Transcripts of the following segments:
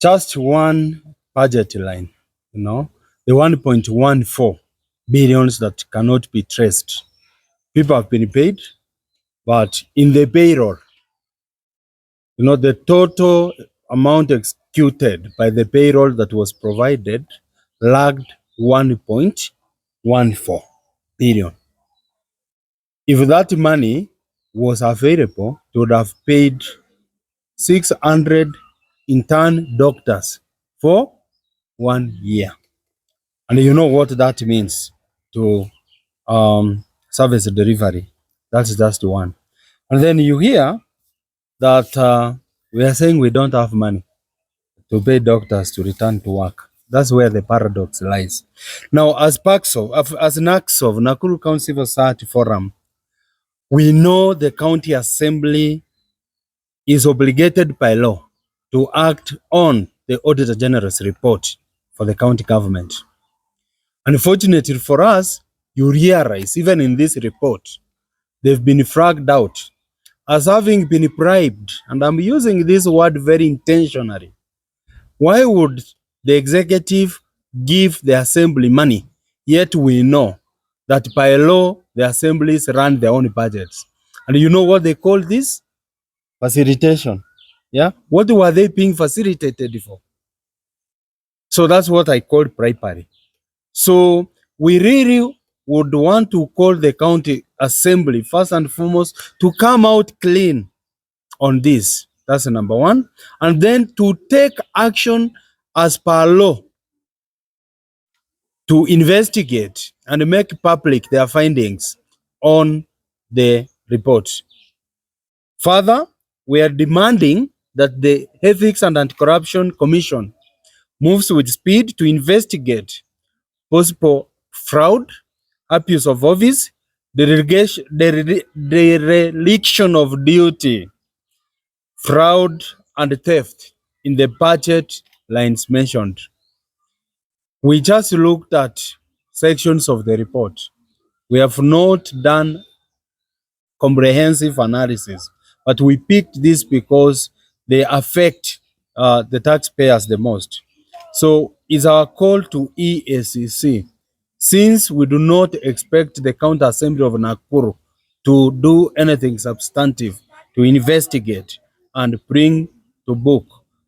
just one budget line, the 1.14 billions that cannot be traced. People have been paid, but in the payroll, the total amount executed by the payroll that was provided lagged 1.14 billion. If that money was available, it would have paid 600 intern doctors for 1 year. And you know what that means to service delivery. That's just one. And then you hear that we are saying we don't have money to pay doctors to return to work. That's where the paradox lies. Now, as NACSOV, Nakuru County Civil Society Forum, we know the county assembly is obligated by law to act on the Auditor General's report for the county government. Unfortunately for us, you realize even in this report, they've been flagged out as having been bribed, and I'm using this word very intentionally. Why would the executive give the assembly money, yet we know that by law, the assemblies run their own budgets? And you know what they call this? Facilitation. Yeah? What were they being facilitated for? So that's what I call bribery. So we really would want to call the county assembly first and foremost to come out clean on this. That's number one. And then to take action as per law to investigate and make public their findings on the report. Further, we are demanding that the Ethics and Anti-Corruption Commission moves with speed to investigate possible fraud, abuse of office, dereliction of duty, fraud, and theft in the budget lines mentioned. We just looked at sections of the report. We have not done comprehensive analysis, but we picked this because they affect the taxpayers the most. So it's our call to EACC, since we do not expect the County Assembly of Nakuru to do anything substantive, to investigate and bring to book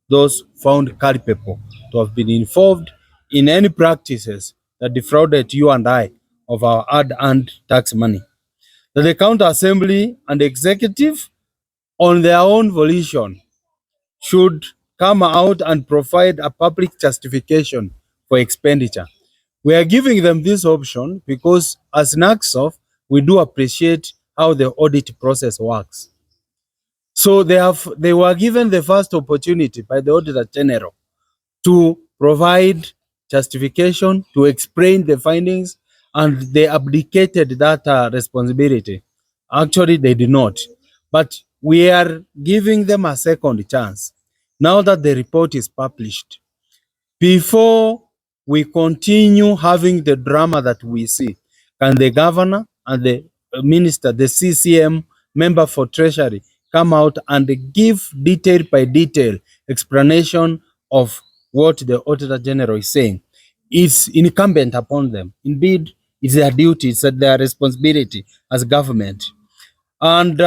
those found culpable to have been involved in any practices that defrauded you and I of our hard-earned tax money. That the County Assembly and Executive, on their own volition, should come out and provide a public justification for expenditure. We are giving them this option because as NACSOF, we do appreciate how the audit process works. So they were given the first opportunity by the Auditor General to provide justification, to explain the findings, and they abdicated that responsibility. Actually, they did not. But we are giving them a second chance now that the report is published. Before we continue having the drama that we see, can the governor and the minister, the CCM member for Treasury, come out and give detail by detail explanation of what the Auditor General is saying? It's incumbent upon them. Indeed, it's their duty, it's their responsibility as government. And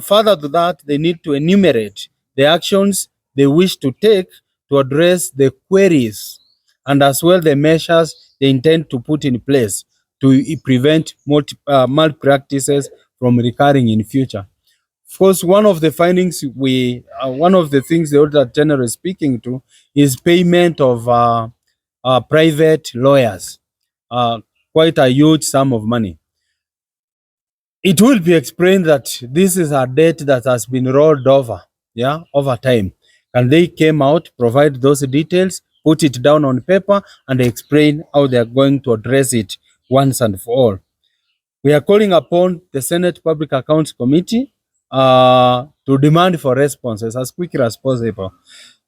further to that, they need to enumerate the actions they wish to take to address the queries and as well the measures they intend to put in place to prevent malpractices from recurring in future. Of course, one of the things the Auditor General is speaking to is payment of private lawyers, quite a huge sum of money. It will be explained that this is a debt that has been rolled over, over time. And they came out, provide those details, put it down on paper, and explain how they are going to address it once and for all. We are calling upon the Senate Public Accounts Committee to demand for responses as quickly as possible.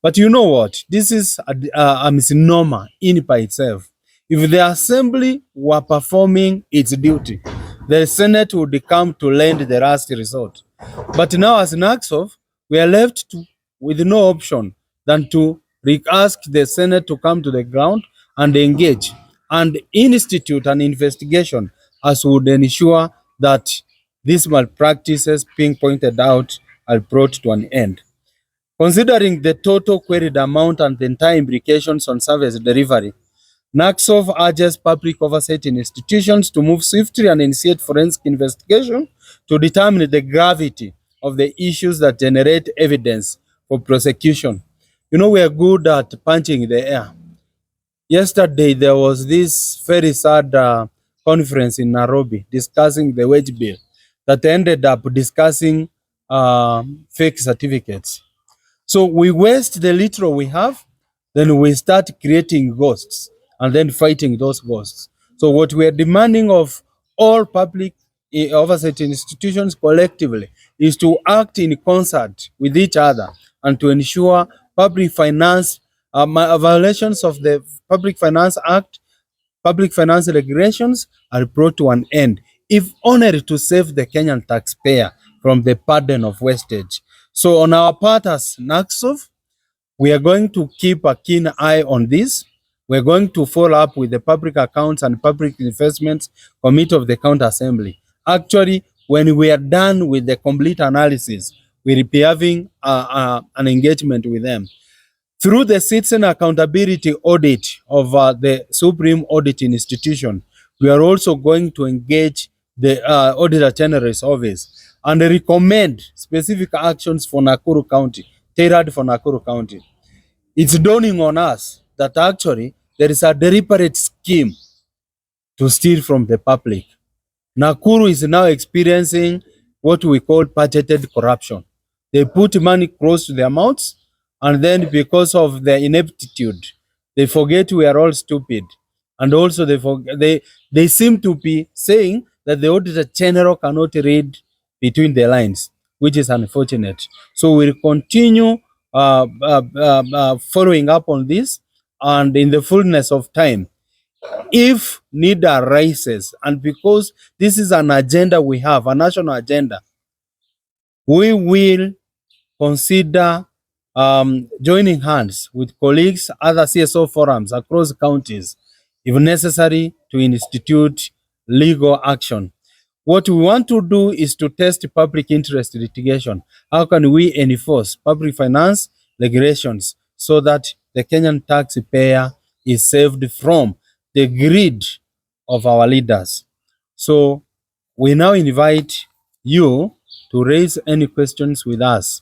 But you know what? This is a misnomer in by itself. If the Assembly were performing its duty, the Senate would come to lend the last resort. But now as NACSOF, we are left with no option than to We ask the Senate to come to the ground and engage and institute an investigation as would ensure that these malpractices being pointed out are brought to an end. Considering the total queried amount and the entire implications on service delivery, NACSOV urges public oversight in institutions to move swiftly and initiate forensic investigation to determine the gravity of the issues that generate evidence for prosecution. You know, we are good at punching the air. Yesterday, there was this very sad conference in Nairobi discussing the wage bill that ended up discussing fake certificates. So we waste the little we have, then we start creating ghosts and then fighting those ghosts. So what we are demanding of all public oversight institutions collectively is to act in concert with each other and to ensure public finance violations of the Public Finance Act, public finance regulations are brought to an end, if only to save the Kenyan taxpayer from the burden of wastage. So on our part as NACSOV, we are going to keep a keen eye on this. We're going to follow up with the Public Accounts and Public Investments Committee of the County Assembly. Actually, when we are done with the complete analysis, we'll be having an engagement with them. Through the Citizen Accountability Audit of the Supreme Auditing Institution, we are also going to engage the Auditor General's Office and recommend specific actions for Nakuru County, tailored for Nakuru County. It's dawning on us that actually there is a deliberate scheme to steal from the public. Nakuru is now experiencing what we call budgeted corruption. They put money close to their mouths, and then because of their ineptitude, they forget we are all stupid. And also they seem to be saying that the Auditor General cannot read between the lines, which is unfortunate. So we'll continue following up on this, and in the fullness of time, if need arises, and because this is an agenda we have, a national agenda, we will consider joining hands with colleagues, other CSO forums across counties, if necessary, to institute legal action. What we want to do is to test public interest litigation. How can we enforce public finance regulations so that the Kenyan taxpayer is saved from the greed of our leaders? So we now invite you to raise any questions with us.